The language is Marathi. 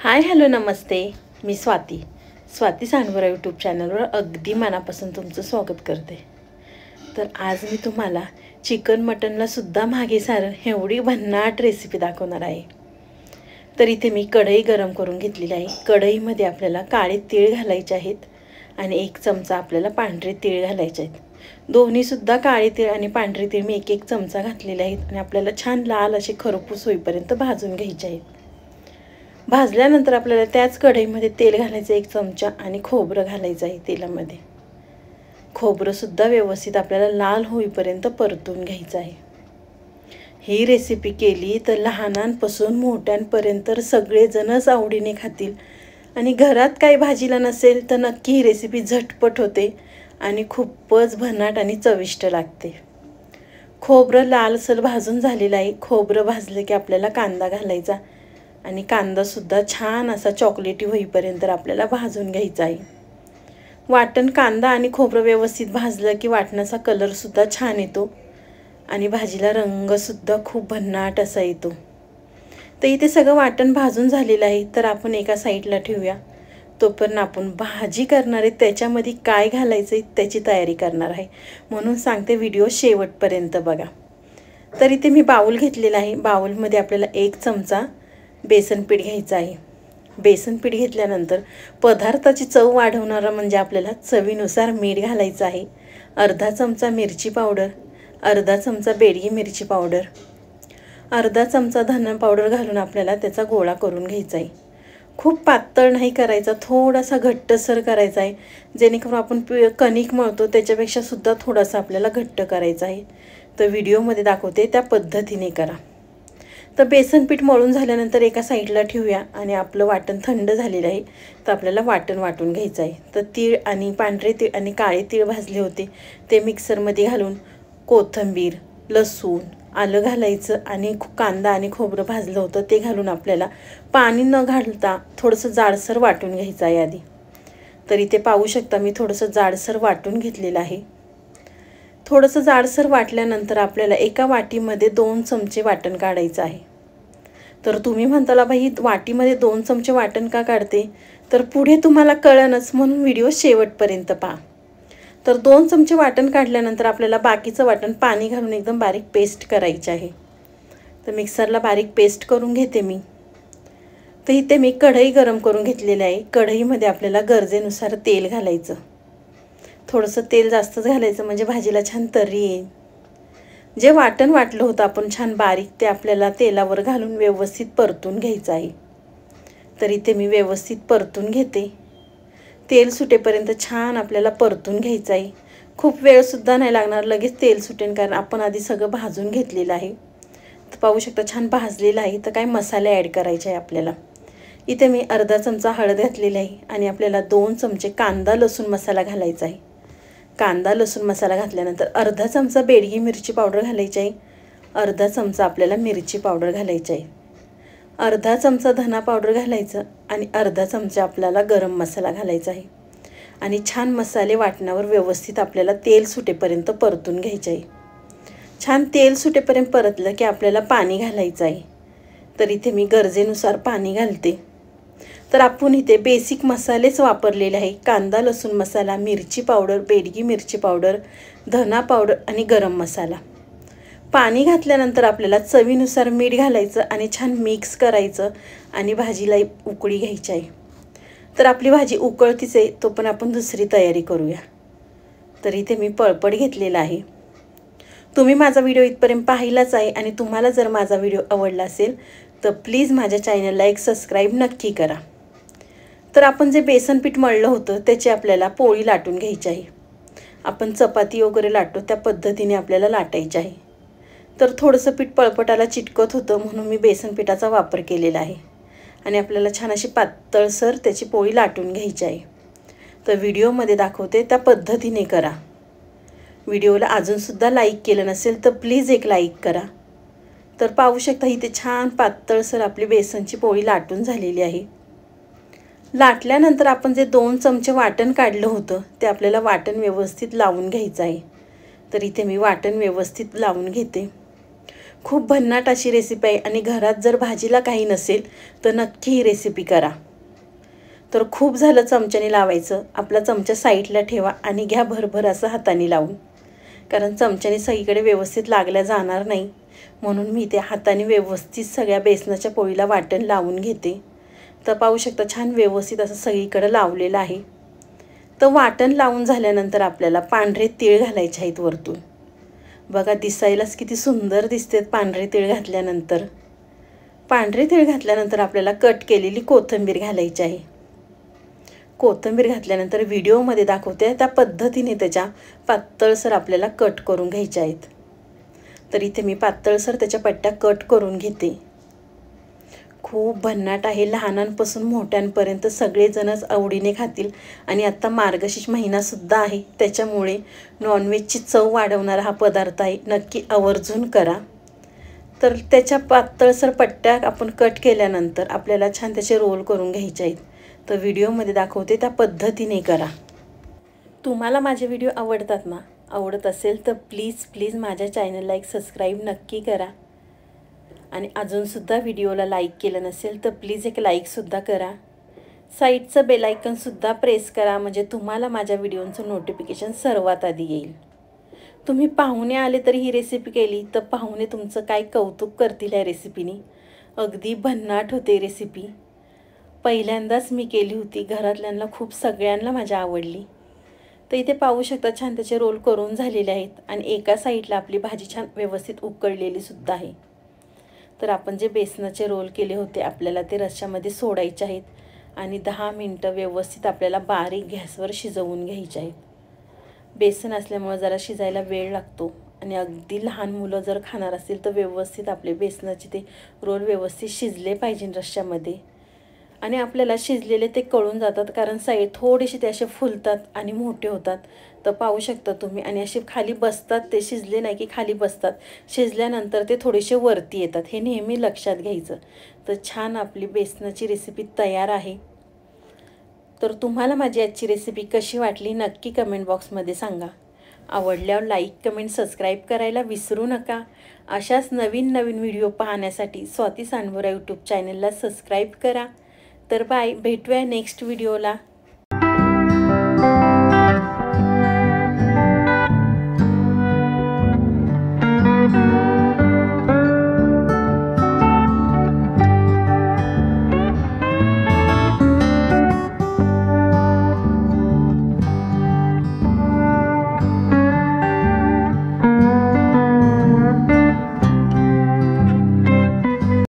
हाय हॅलो नमस्ते. मी स्वाती सांडवरा यूट्यूब चॅनलवर अगदी मनापासून तुमचं स्वागत करते. तर आज मी तुम्हाला चिकन मटनला सुद्धा मागे सारं एवढी भन्नाट रेसिपी दाखवणार आहे. तर इथे मी कढई गरम करून घेतलेली आहे. कढईमध्ये आपल्याला काळे तीळ घालायचे आहेत आणि 1 चमचा आपल्याला पांढरे तीळ घालायचे आहेत. दोन्हीसुद्धा काळे तीळ आणि पांढरे तीळ मी 1 चमचा घातलेले आहेत आणि आपल्याला छान लाल असे खरपूस होईपर्यंत भाजून घ्यायचे आहेत. भाजल्यानंतर आपल्याला त्याच कढईमध्ये तेल घालायचं 1 चमचा आणि खोबरं घालायचं आहे. तेलामध्ये खोबरं सुद्धा व्यवस्थित आपल्याला लाल होईपर्यंत परतून घ्यायचं आहे. ही रेसिपी केली तर लहानांपासून मोठ्यांपर्यंत सगळेजणच आवडीने खातील आणि घरात काही भाजीला नसेल तर नक्की ही रेसिपी झटपट होते आणि खूपच भन्नाट आणि चविष्ट लागते. खोबरं लालसर भाजून झालेलं आहे. खोबरं भाजलं की आपल्याला कांदा घालायचा आणि कांदासुद्धा छान असा चॉकलेटी होईपर्यंत आपल्याला भाजून घ्यायचा आहे. वाटण कांदा आणि खोबरं व्यवस्थित भाजलं की वाटणाचा कलरसुद्धा छान येतो आणि भाजीला रंगसुद्धा खूप भन्नाट असा येतो. तर इथे सगळं वाटण भाजून झालेलं आहे. तर आपण एका साईडला ठेवूया. तोपर्यंत आपण भाजी करणार आहे त्याच्यामध्ये काय घालायचं आहे त्याची तयारी करणार आहे. म्हणून सांगते व्हिडिओ शेवटपर्यंत बघा. तर इथे मी बाउल घेतलेला आहे. बाउलमध्ये आपल्याला 1 चमचा बेसन पीठ घ्यायचं आहे. बेसन पीठ घेतल्यानंतर पदार्थाची चव वाढवणारा म्हणजे आपल्याला चवीनुसार मीठ घालायचं आहे. अर्धा चमचा मिरची पावडर, अर्धा चमचा बेडगी मिरची पावडर, अर्धा चमचा धना पावडर घालून आपल्याला त्याचा गोळा करून घ्यायचा आहे. खूप पातळ नाही करायचा, थोडासा घट्टसर करायचा आहे. जेणेकरून आपण कणिक मळतो त्याच्यापेक्षा सुद्धा थोडासा आपल्याला घट्ट करायचा आहे. तर व्हिडिओमध्ये दाखवते त्या पद्धतीने करा. तर बेसन पीठ मळून झाल्यानंतर एका साईडला ठेवूया आणि आपलं वाटण थंड झालेलं आहे. तर आपल्याला वाटण वाटून घ्यायचं आहे. तर तीळ आणि पांढरे तीळ आणि काळे तीळ भाजले होते ते मिक्सरमध्ये घालून कोथिंबीर, लसूण, आलं घालायचं आणि कांदा आणि खोबरं भाजलं होतं ते घालून आपल्याला पाणी न घालता थोडंसं जाडसर वाटून घ्यायचं आहे आधी. तर इथे पाहू शकता मी थोडंसं जाडसर वाटून घेतलेलं आहे. थोडंसं जाडसर वाटल्यानंतर आपल्याला एका वाटीमध्ये 2 चमचे वाटण काढायचं आहे. तर तुम्ही म्हणताला बाई वाटीमध्ये 2 चमचे वाटण का काढते, तर पुढे तुम्हाला कळेलच म्हणून व्हिडिओ शेवटपर्यंत पहा. तर 2 चमचे वाटण काढल्यानंतर आपल्याला बाकीचं वाटण पाणी घालून एकदम बारीक पेस्ट करायची आहे. तर मिक्सरला बारीक पेस्ट करून घेते मी. तर इथे मी कढई गरम करून घेतलेली आहे. कढईमध्ये आपल्याला गरजेनुसार तेल घालायचं. थोडंसं तेल जास्तच घालायचं म्हणजे भाजीला छान तर्री येईल. जे वाटण वाटलं होतं आपण छान बारीक ते आपल्याला तेलावर घालून व्यवस्थित परतून घ्यायचं आहे. तर इथे मी व्यवस्थित परतून घेते. तेल सुटेपर्यंत छान आपल्याला परतून घ्यायचं आहे. खूप वेळसुद्धा नाही लागणार, लगेच तेल सुटेल कारण आपण आधी सगळं भाजून घेतलेलं आहे. तर पाहू शकता छान भाजलेलं आहे. तर काय मसाले ॲड करायचे आहे आपल्याला. इथे मी अर्धा चमचा हळद घातलेली आहे आणि आपल्याला 2 चमचे कांदा लसूण मसाला घालायचा आहे. कांदा लसूण मसाला घातल्यानंतर अर्धा चमचा बेडगी मिरची पावडर घालायची आहे. अर्धा चमचा आपल्याला मिरची पावडर घालायची आहे. अर्धा चमचा धना पावडर घालायचं आणि अर्धा चमचा आपल्याला गरम मसाला घालायचा आहे. आणि छान मसाले वाटणावर व्यवस्थित आपल्याला तेल सुटेपर्यंत परतून घ्यायचे आहे. छान तेल सुटेपर्यंत परतलं की आपल्याला पाणी घालायचं आहे. तर इथे मी गरजेनुसार पाणी घालते. तर आपण इथे बेसिक मसालेच वापरलेले आहे. कांदा लसूण मसाला, मिरची पावडर, बेडगी मिरची पावडर, धना पावडर आणि गरम मसाला. पाणी घातल्यानंतर आपल्याला चवीनुसार मीठ घालायचं आणि छान मिक्स करायचं आणि भाजीला उकळी घ्यायची आहे. तर आपली भाजी उकळतीच आहे तो पण आपण दुसरी तयारी करूया. तर इथे मी पळपट घेतलेला आहे. तुम्ही माझा व्हिडिओ इथपर्यंत पाहिलाच आहे आणि तुम्हाला जर माझा व्हिडिओ आवडला असेल तर प्लीज माझ्या चॅनलला एक सबस्क्राईब नक्की करा. तर आपण जे बेसन पीठ मळलं होतं त्याची आपल्याला पोळी लाटून घ्यायची आहे. आपण चपाती वगैरे लाटतो त्या पद्धतीने आपल्याला लाटायची आहे. तर थोडंसं पीठ पळपटाला चिटकत होतं म्हणून मी बेसन पिठाचा वापर केलेला आहे आणि आपल्याला छान अशी पातळसर त्याची पोळी लाटून घ्यायची आहे. तर व्हिडिओमध्ये दाखवते त्या पद्धतीने करा. व्हिडिओला अजूनसुद्धा लाईक केलं नसेल तर प्लीज एक लाईक करा. तर पाहू शकता इथे छान पातळसर आपली बेसनची पोळी लाटून झालेली आहे. लाटल्यानंतर आपण जे 2 चमचे वाटण काढलं होतं ते आपल्याला वाटण व्यवस्थित लावून घ्यायचं आहे. तर इथे मी वाटण व्यवस्थित लावून घेते. खूप भन्नाट अशी रेसिपी आहे आणि घरात जर भाजीला काही नसेल तर नक्की ही रेसिपी करा. तर खूप झालं चमच्याने लावायचं, आपला चमचा साईडला ठेवा आणि घ्या भरभर असं हाताने लावून, कारण चमच्याने सगळीकडे व्यवस्थित लागल्या जाणार नाही. म्हणून मी ते हाताने व्यवस्थित सगळ्या बेसनाच्या पोळीला वाटण लावून घेते. तर पाहू शकता छान व्यवस्थित असं सगळीकडे लावलेलं आहे. तर वाटण लावून झाल्यानंतर आपल्याला पांढरे तीळ घालायचे आहेत वरतून. बघा दिसायलाच किती सुंदर दिसतात पांढरे तीळ घातल्यानंतर. पांढरे तीळ घातल्यानंतर आपल्याला कट केलेली कोथिंबीर घालायची आहे. कोथिंबीर घातल्यानंतर व्हिडिओमध्ये दाखवते त्या पद्धतीने त्याच्या पातळसर आपल्याला कट करून घ्यायच्या आहेत. तर इथे मी पातळसर त्याच्या पट्ट्या कट करून घेते. खूप भन्नाट आहे, लहानांपासून मोठ्यांपर्यंत सगळेजणच आवडीने खातील. आणि आत्ता मार्गशीर्ष महिनासुद्धा आहे, त्याच्यामुळे नॉनव्हेजची चव वाढवणारा हा पदार्थ आहे. नक्की आवर्जून करा. तर त्याच्या पातळसर पट्ट्या आपण कट केल्यानंतर आपल्याला छान त्याचे रोल करून घ्यायचे आहेत. तर व्हिडिओमध्ये दाखवते त्या पद्धतीने करा. तुम्हाला माझे व्हिडिओ आवडतात ना? आवडत असेल तर प्लीज माझ्या चॅनलला एक सबस्क्राईब नक्की करा. आणि अजूनसुद्धा व्हिडिओला लाईक केलं नसेल तर प्लीज एक लाईकसुद्धा करा. साईडचं बेल आयकॉनसुद्धा प्रेस करा, म्हणजे तुम्हाला माझ्या व्हिडिओचं नोटिफिकेशन सर्वात आधी येईल. तुम्ही पाहुणे आले तरी ही रेसिपी केली तर पाहुणे तुमचं काय कौतुक करतील या रेसिपीनी. अगदी भन्नाट होते रेसिपी. पहिल्यांदाच मी केली होती, घरातल्यांना खूप सगळ्यांना माझ्या आवडली. तर इथे पाहू शकता छान त्याचे रोल करून झालेले आहेत आणि एका साईडला आपली भाजी छान व्यवस्थित उकळलेली सुद्धा आहे. तर आपण जे बेसनाचे रोल केले होते आपल्याला ते रश्श्यामध्ये सोडायचे आहेत आणि 10 मिनटं व्यवस्थित आपल्याला बारीक गॅसवर शिजवून घ्यायचे आहेत. बेसन असल्यामुळे जरा शिजायला वेळ लागतो आणि अगदी लहान मुलं जर खाणार असतील तर व्यवस्थित आपले बेसनाचे ते रोल व्यवस्थित शिजले पाहिजे रश्श्यामध्ये. आणि आपल्याला शिजलेले ते कळून जातात, कारण साईड थोडेसे ते असे फुलतात आणि मोठे होतात. तर पाहू शकता तुम्ही. आणि असे खाली बसतात, ते शिजले नाही की खाली बसतात. शिजल्यानंतर ते थोडेसे वरती येतात, हे नेहमी लक्षात घ्यायचं. तर छान आपली बेसनाची रेसिपी तयार आहे. तर तुम्हाला माझी आजची रेसिपी कशी वाटली नक्की कमेंट बॉक्समध्ये सांगा. आवडल्यावर लाईक, कमेंट, सबस्क्राईब करायला विसरू नका. अशाच नवीन व्हिडिओ पाहण्यासाठी स्वाती सांडभोरा यूट्यूब चॅनलला सबस्क्राईब करा. तर बाय, भेटूया नेक्स्ट व्हिडिओला.